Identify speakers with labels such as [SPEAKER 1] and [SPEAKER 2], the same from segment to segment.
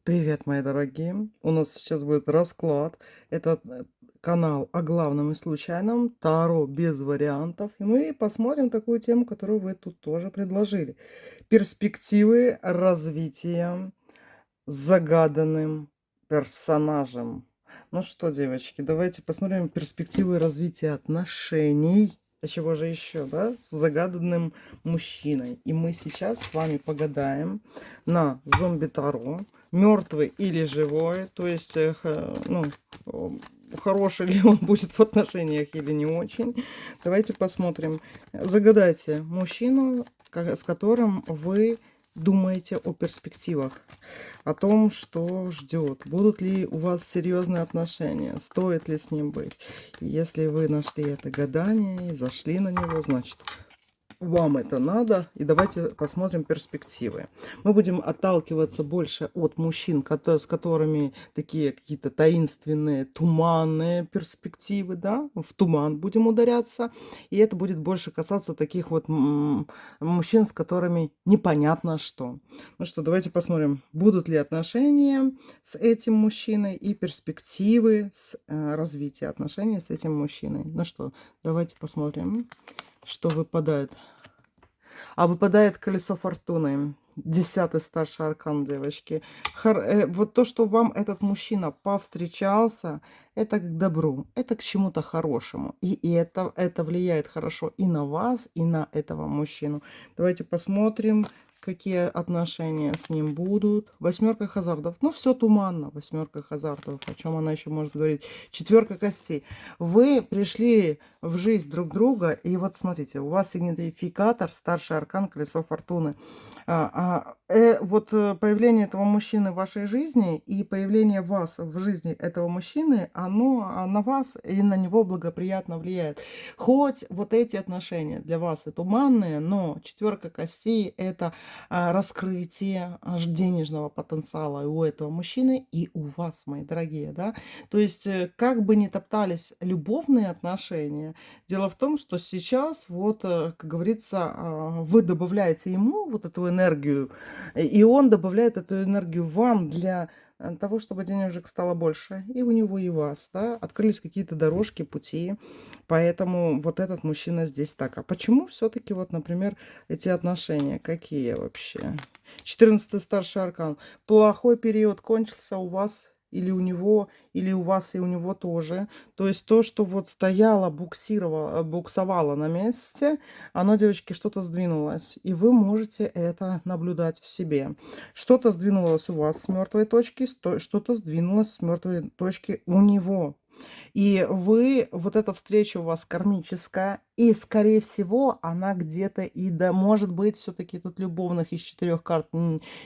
[SPEAKER 1] Привет, мои дорогие! У нас сейчас будет расклад. Это канал о главном и случайном, Таро без вариантов. И мы посмотрим такую тему, которую вы тут тоже предложили. Перспективы развития с загаданным персонажем. Ну что, девочки, давайте посмотрим перспективы развития отношений. А чего же еще, да? С загаданным мужчиной. И мы сейчас с вами погадаем на зомби-таро. Мертвый или живой. То есть, хороший ли он будет в отношениях или не очень. Давайте посмотрим. Загадайте мужчину, с которым вы думаете о перспективах, о том, что ждет, будут ли у вас серьезные отношения, стоит ли с ним быть. И если вы нашли это гадание и зашли на него, значит, вам это надо. И давайте посмотрим перспективы. Мы будем отталкиваться больше от мужчин, с которыми такие какие-то таинственные, туманные перспективы, да, в туман будем ударяться. И это будет больше касаться таких вот мужчин, с которыми непонятно что. Ну что, давайте посмотрим, будут ли отношения с этим мужчиной и перспективы развития отношений с этим мужчиной. Ну что, давайте посмотрим, что выпадает. А выпадает колесо фортуны. 10-й старший аркан, девочки. Вот то, что вам этот мужчина повстречался, это к добру, это к чему-то хорошему. И это влияет хорошо и на вас, и на этого мужчину. Давайте посмотрим, какие отношения с ним будут. Восьмерка хазардов. Ну, все туманно. Восьмерка хазардов. О чем она еще может говорить? Четверка костей. Вы пришли в жизнь друг друга. И вот смотрите, у вас сигнификатор, старший аркан, колесо фортуны. Появление этого мужчины в вашей жизни и появление вас в жизни этого мужчины, оно на вас и на него благоприятно влияет. Хоть вот эти отношения для вас и туманные, но четверка костей – это раскрытие денежного потенциала и у этого мужчины, и у вас, мои дорогие, да. То есть, как бы ни топтались любовные отношения, дело в том, что сейчас, вот, как говорится, вы добавляете ему вот эту энергию, и он добавляет эту энергию вам для того, чтобы денежек стало больше. И у него, и у вас, да, открылись какие-то дорожки, пути. Поэтому вот этот мужчина здесь так. А почему все-таки, вот, например, эти отношения? Какие вообще? 14-й старший аркан. Плохой период кончился у вас или у него, или у вас и у него тоже. То есть то, что вот стояло, буксовало на месте, оно, девочки, что-то сдвинулось. И вы можете это наблюдать в себе. Что-то сдвинулось у вас с мертвой точки, что-то сдвинулось с мертвой точки у него. И вот эта встреча у вас кармическая, и, скорее всего, она где-то и да, может быть, все-таки тут любовных из 4 карт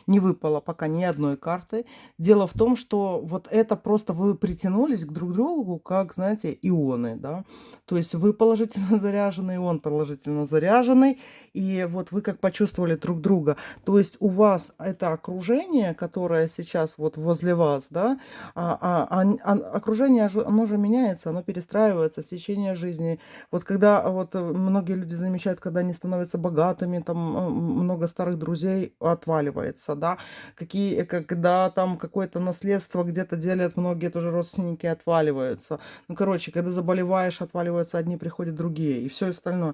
[SPEAKER 1] не выпало пока ни одной карты. Дело в том, что вот это просто вы притянулись к друг другу, как, знаете, ионы, да. То есть вы положительно заряженный, он положительно заряженный, и вот вы как почувствовали друг друга. То есть у вас это окружение, которое сейчас вот возле вас, да, окружение, оно же меняется, оно перестраивается в течение жизни. Вот когда многие люди замечают, когда они становятся богатыми, там много старых друзей отваливается, да, когда там какое-то наследство где-то делят, многие тоже родственники отваливаются. Ну, короче, когда заболеваешь, отваливаются одни, приходят другие, и все остальное.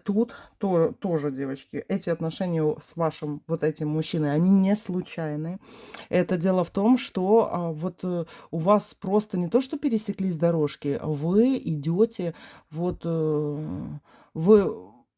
[SPEAKER 1] Тут тоже, девочки, эти отношения с вашим вот этим мужчиной, они не случайны. Это дело в том, что у вас просто не то, что пересеклись дорожки, вы идете,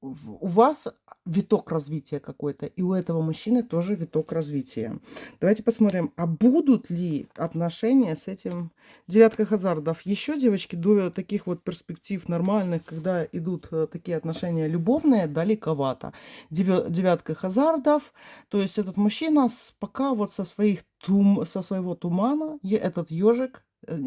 [SPEAKER 1] у вас виток развития какой-то, и у этого мужчины тоже виток развития. Давайте посмотрим, а будут ли отношения с этим девяткой хазардов. Еще, девочки, до таких вот перспектив нормальных, когда идут такие отношения любовные, далековато. Девятка хазардов, то есть этот мужчина пока вот со своего тумана, этот ежик,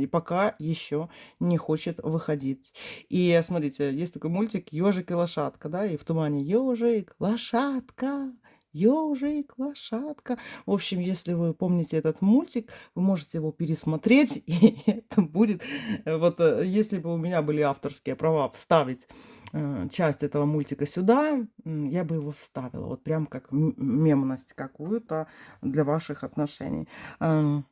[SPEAKER 1] пока еще не хочет выходить. И смотрите, есть такой мультик "Ежик и лошадка", да, и в тумане ежик, лошадка, Ёжик, лошадка. В общем, если вы помните этот мультик, вы можете его пересмотреть, и это будет, вот, если бы у меня были авторские права вставить, часть этого мультика сюда, я бы его вставила, вот прям как мемность какую-то для ваших отношений. Ам,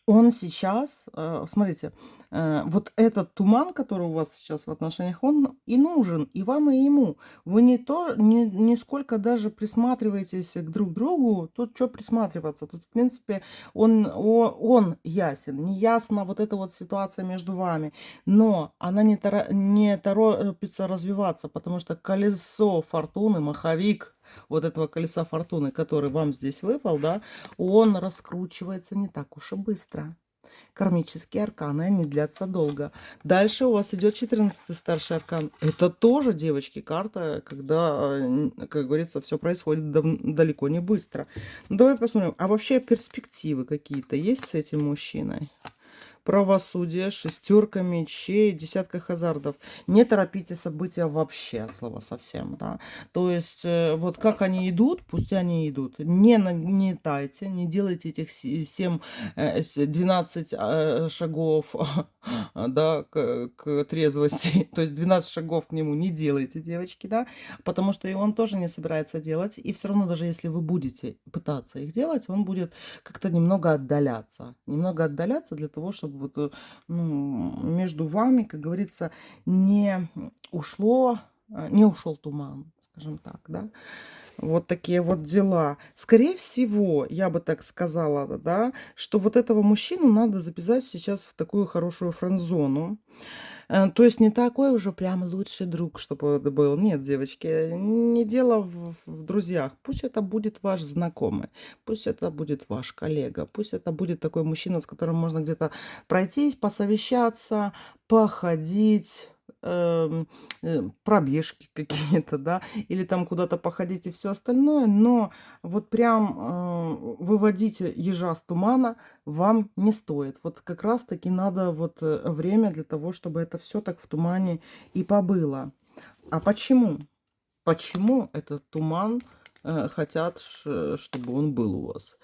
[SPEAKER 1] он сейчас, смотрите, вот этот туман, который у вас сейчас в отношениях, он и нужен и вам, и ему. Вы нисколько даже присматриваетесь к друг другу. Тут что присматриваться? Тут, в принципе, он ясен. Не ясна вот эта вот ситуация между вами. Но она не торопится развиваться, потому что колесо фортуны, маховик вот этого колеса фортуны, который вам здесь выпал, да, он раскручивается не так уж и быстро. Кармические арканы, они длятся долго. Дальше у вас идет 14-й старший аркан. Это тоже, девочки, карта, когда, как говорится, все происходит далеко не быстро. Ну, давай посмотрим. А вообще перспективы какие-то есть с этим мужчиной? Правосудие, шестерка мечей, десятка хазардов. Не торопите события вообще, от слова совсем, да. То есть, вот как они идут, пусть они идут. Не нагнетайте, не делайте этих 12 шагов, да, к трезвости. То есть 12 шагов к нему не делайте, девочки, да, потому что и он тоже не собирается делать. И все равно, даже если вы будете пытаться их делать, он будет как-то немного отдаляться. Немного отдаляться для того, чтобы вот, ну, между вами, как говорится, не не ушел туман, скажем так, да. Вот такие вот дела. Скорее всего, я бы так сказала, да, что вот этого мужчину надо записать сейчас в такую хорошую френд-зону. То есть не такой уже прям лучший друг, чтобы это был. Нет, девочки, не дело в друзьях. Пусть это будет ваш знакомый, пусть это будет ваш коллега, пусть это будет такой мужчина, с которым можно где-то пройтись, посовещаться, походить, пробежки какие-то, да, или там куда-то походить и все остальное, но вот прям выводить ежа с тумана вам не стоит. Вот как раз таки надо вот время для того, чтобы это все так в тумане и побыло. А почему? Почему этот туман хотят, чтобы он был у вас?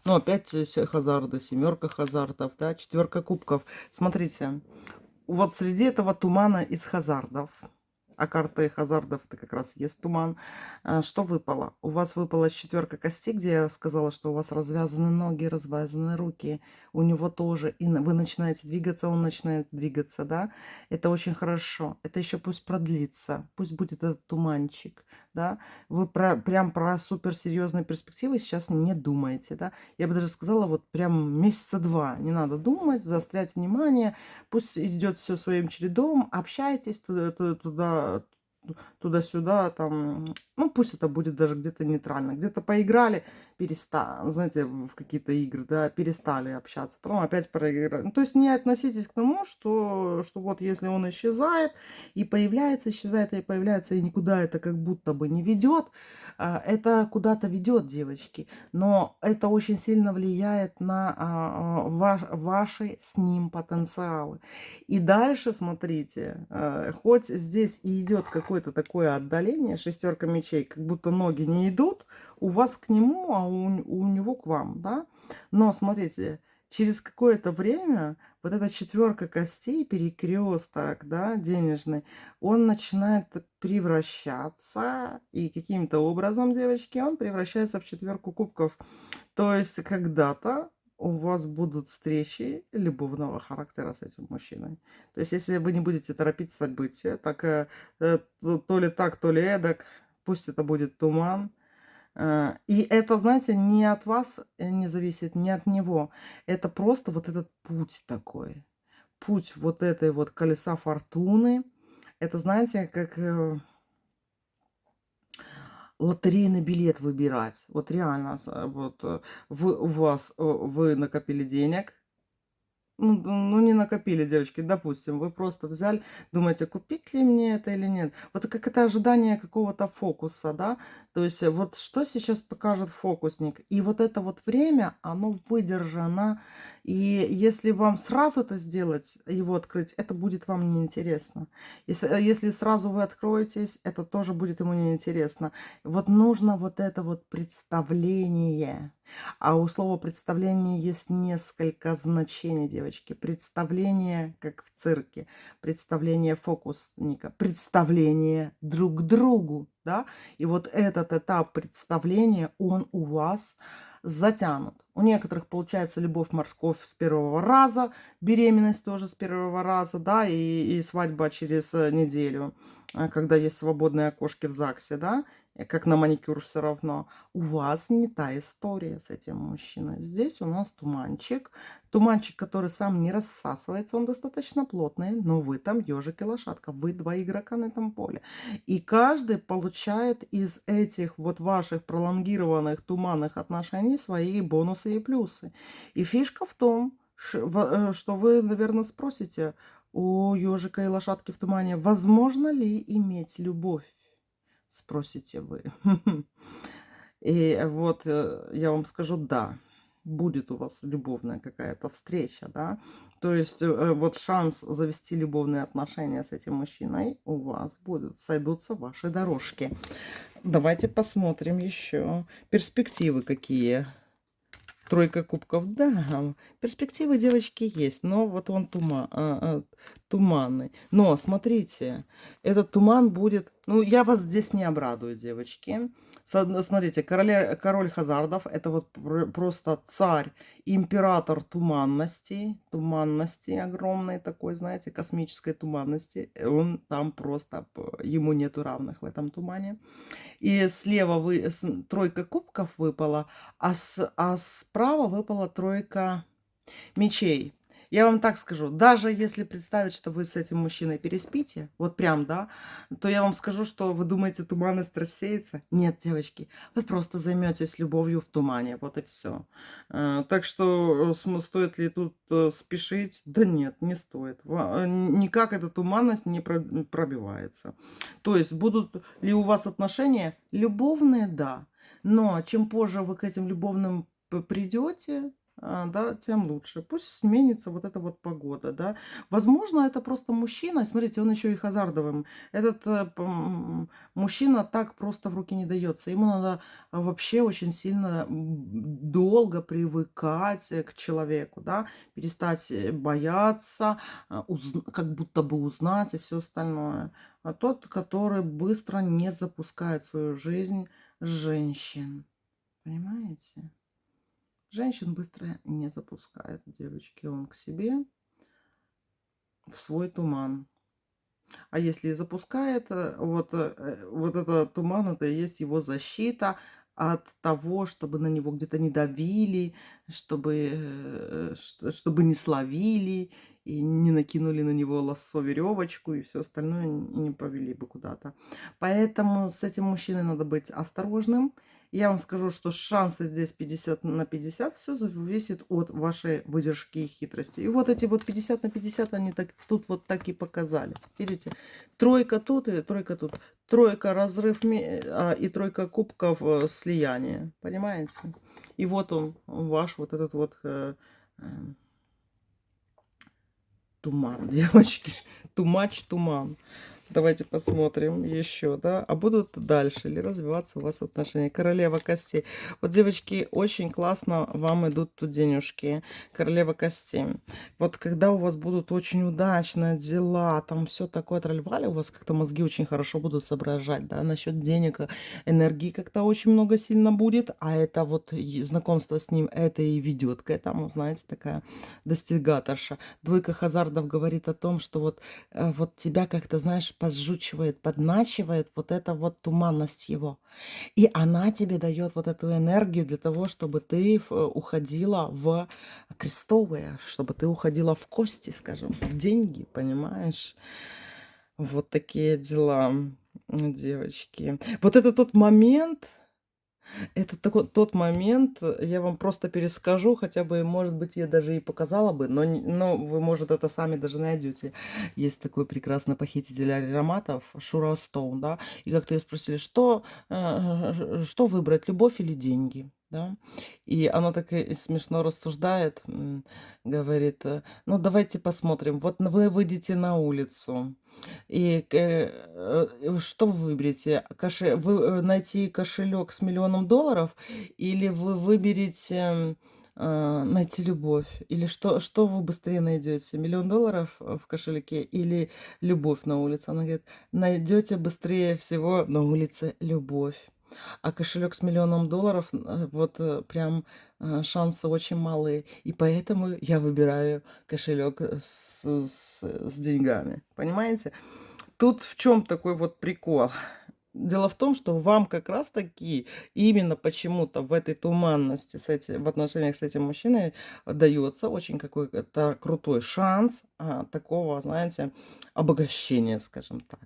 [SPEAKER 1] Ну, опять хазарды, семерка хазардов, да, четверка кубков. Смотрите, вот среди этого тумана из хазардов, а карта хазардов это как раз есть туман, что выпало? У вас выпала четверка костей, где я сказала, что у вас развязаны ноги, развязаны руки, у него тоже, и вы начинаете двигаться, он начинает двигаться, да, это очень хорошо, это еще пусть продлится, пусть будет этот туманчик, да, вы прям про суперсерьезные перспективы сейчас не думаете, да, я бы даже сказала, вот прям месяца 2 не надо думать, заострять внимание, пусть идет все своим чередом, общайтесь туда-сюда, там, ну, пусть это будет даже где-то нейтрально. Где-то поиграли, перестали, знаете, в какие-то игры, да, перестали общаться, потом опять проиграли. Ну, то есть не относитесь к тому, что вот если он исчезает и появляется, исчезает и появляется, и никуда это как будто бы не ведет, это куда-то ведет, девочки, но это очень сильно влияет на ваши с ним потенциалы. И дальше, смотрите, хоть здесь и идет какое-то такое отдаление, шестерка мечей, как будто ноги не идут у вас к нему, а у него к вам, да? Но смотрите, через какое-то время вот эта четверка костей, перекресток, да, денежный, он начинает превращаться, и каким-то образом, девочки, он превращается в четверку кубков. То есть когда-то у вас будут встречи любовного характера с этим мужчиной. То есть если вы не будете торопить события, так то ли так, то ли эдак, пусть это будет туман. И это, знаете, не от вас не зависит, не от него. Это просто вот этот путь такой. Путь вот этой вот колеса фортуны. Это, знаете, как лотерейный билет выбирать. Вот реально, вот вы накопили денег, Ну, не накопили, девочки, допустим, вы просто взяли, думаете, купить ли мне это или нет. Вот как это ожидание какого-то фокуса, да, то есть вот что сейчас покажет фокусник. И вот это вот время, оно выдержано, и если вам сразу это сделать, его открыть, это будет вам неинтересно. Если сразу вы откроетесь, это тоже будет ему неинтересно. Вот нужно вот это вот представление. А у слова представление есть несколько значений, девочки. Представление, как в цирке, представление фокусника, представление друг к другу, да. И вот этот этап представления, он у вас затянут. У некоторых получается любовь-морковь с первого раза, беременность тоже с первого раза, да, и свадьба через неделю, когда есть свободные окошки в ЗАГСе, да, как на маникюр все равно. У вас не та история с этим мужчиной. Здесь у нас туманчик. Туманчик, который сам не рассасывается, он достаточно плотный, но вы там ежик и лошадка. Вы два игрока на этом поле. И каждый получает из этих вот ваших пролонгированных туманных отношений свои бонусы и плюсы. И фишка в том, что вы, наверное, спросите у ежика и лошадки в тумане, возможно ли иметь любовь? Спросите вы. И вот я вам скажу, да, будет у вас любовная какая-то встреча, да. То есть вот шанс завести любовные отношения с этим мужчиной у вас будет, сойдутся ваши дорожки. Давайте посмотрим еще перспективы какие. Тройка кубков, да, перспективы, девочки, есть, но вот он туманный. Но смотрите, этот туман будет, ну, я вас здесь не обрадую, девочки. Смотрите, король Хазардов, это вот просто царь, император туманности огромной такой, знаете, космической туманности. Он там просто, ему нету равных в этом тумане. И слева тройка кубков выпала, а справа выпала тройка мечей. Я вам так скажу, даже если представить, что вы с этим мужчиной переспите, вот прям, да, то я вам скажу, что вы думаете, туманность рассеется. Нет, девочки, вы просто займетесь любовью в тумане, вот и все. Так что стоит ли тут спешить? Да нет, не стоит. Никак эта туманность не пробивается. То есть будут ли у вас отношения? Любовные, да. Но чем позже вы к этим любовным придете, да, тем лучше. Пусть сменится вот эта вот погода, да. Возможно, это просто мужчина. Смотрите, он еще и хазардовым. Этот мужчина так просто в руки не дается. Ему надо вообще очень сильно долго привыкать к человеку, да, перестать бояться, как будто бы узнать и все остальное. А тот, который быстро не запускает в свою жизнь женщин. Понимаете? Женщин быстро не запускает, девочки, он к себе в свой туман. А если и запускает, вот этот туман, это и есть его защита от того, чтобы на него где-то не давили, чтобы не словили, и не накинули на него лассо, веревочку и все остальное, и не повели бы куда-то. Поэтому с этим мужчиной надо быть осторожным. Я вам скажу, что шансы здесь 50 на 50, все зависит от вашей выдержки и хитрости. И вот эти вот 50 на 50, они тут вот так и показали. Видите? Тройка тут и тройка тут. Тройка разрыв и тройка кубков слияние. Понимаете? И вот он, ваш вот этот вот туман, девочки. Тумач, туман. Давайте посмотрим еще, да. А будут дальше ли развиваться у вас отношения? Королева костей. Вот, девочки, очень классно вам идут тут денежки. Королева костей. Вот когда у вас будут очень удачные дела, там все такое тролливали, у вас как-то мозги очень хорошо будут соображать, да, насчет денег, энергии как-то очень много сильно будет, а это вот знакомство с ним, это и ведет к этому, знаете, такая достигаторша. Двойка хазардов говорит о том, что вот тебя как-то, знаешь, поджучивает, подначивает вот эта вот туманность его. И она тебе дает вот эту энергию для того, чтобы ты уходила в крестовые, чтобы ты уходила в кости, скажем, в деньги, понимаешь? Вот такие дела, девочки. Вот это тот момент, Это такой тот момент, я вам просто перескажу, хотя бы, может быть, я даже и показала бы, но вы, может, это сами даже найдете. Есть такой прекрасный похититель ароматов Шура Стоун, да, и как-то ее спросили, что выбрать, любовь или деньги, да, и она так и смешно рассуждает, говорит, ну давайте посмотрим, вот вы выйдете на улицу, и что вы выберете? Найти кошелек с $1 000 000 или вы выберете найти любовь? Или что вы быстрее найдете? $1 000 000 в кошельке или любовь на улице? Она говорит, найдете быстрее всего на улице любовь. А кошелек с $1 000 000, вот прям шансы очень малые. И поэтому я выбираю кошелек с деньгами. Понимаете? Тут в чем такой вот прикол? Дело в том, что вам как раз таки именно почему-то в этой туманности в отношениях с этим мужчиной дается очень какой-то крутой шанс такого, знаете, обогащения, скажем так.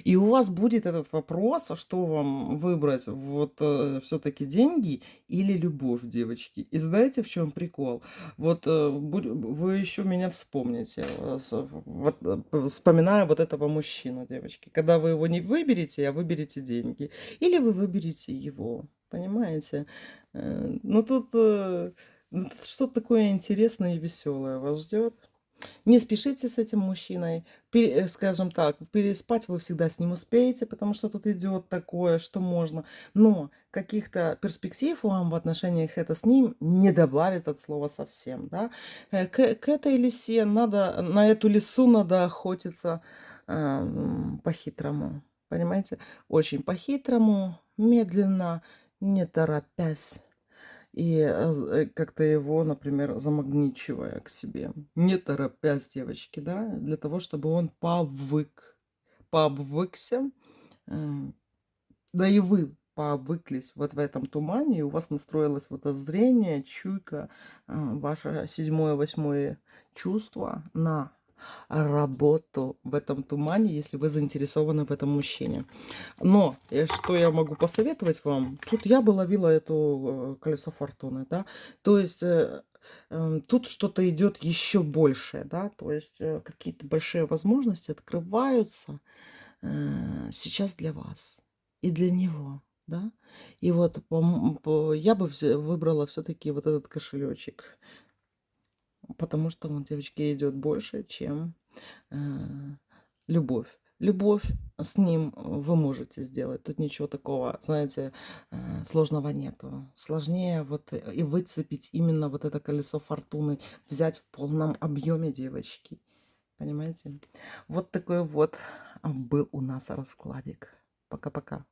[SPEAKER 1] И у вас будет этот вопрос, что вам выбрать, вот все-таки деньги или любовь, девочки. И знаете, в чем прикол? Вот вы еще меня вспомните, вспоминая вот этого мужчину, девочки. Когда вы его не выберете, а выберете деньги. Или вы выберете его. Понимаете? Ну, тут что-то такое интересное и веселое вас ждет. Не спешите с этим мужчиной. Скажем так, переспать вы всегда с ним успеете, потому что тут идет такое, что можно. Но каких-то перспектив вам в отношениях это с ним не добавит от слова совсем. Да? К этой лисе надо, на эту лису надо охотиться по-хитрому. Понимаете? Очень по-хитрому, медленно, не торопясь. И как-то его, например, замагничивая к себе. Не торопясь, девочки, да, для того, чтобы он пообвыкся, э, да и вы пообвыклись вот в этом тумане, и у вас настроилось вот это зрение, чуйка, ваше седьмое, восьмое чувство на работу в этом тумане, если вы заинтересованы в этом мужчине. Но что я могу посоветовать вам? Тут я бы ловила эту колесо фортуны, да. То есть тут что-то идет еще большее, да. То есть какие-то большие возможности открываются сейчас для вас и для него, да. И вот я бы выбрала все-таки вот этот кошелечек, потому что он, девочки, идет больше, чем э, любовь. Любовь с ним вы можете сделать. Тут ничего такого, знаете, сложного нету. Сложнее вот и выцепить именно вот это колесо фортуны, взять в полном объеме, девочки. Понимаете? Вот такой вот был у нас раскладик. Пока-пока.